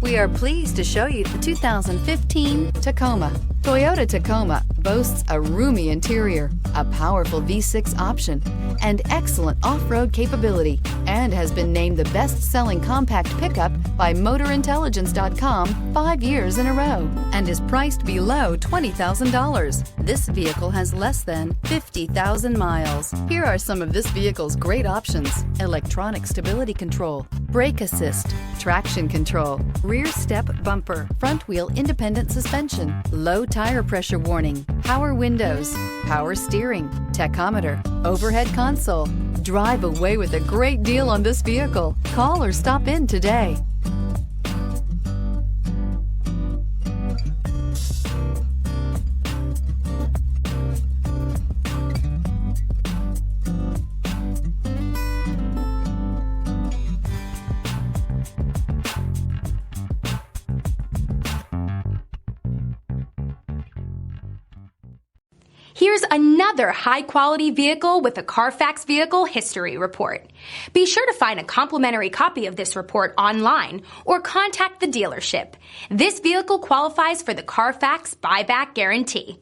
We are pleased to show you the 2015 Tacoma. Toyota Tacoma boasts a roomy interior, a powerful V6 option, and excellent off-road capability, and has been named the best-selling compact pickup by MotorIntelligence.com 5 years in a row, and is priced below $20,000. This vehicle has less than 50,000 miles. Here are some of this vehicle's great options: electronic stability control, brake assist, traction control, rear step bumper, front wheel independent suspension, low tire pressure warning, power windows, power steering, tachometer, overhead console. Drive away with a great deal on this vehicle. Call or stop in today. Here's another high-quality vehicle with a Carfax Vehicle History Report. Be sure to find a complimentary copy of this report online or contact the dealership. This vehicle qualifies for the Carfax Buyback Guarantee.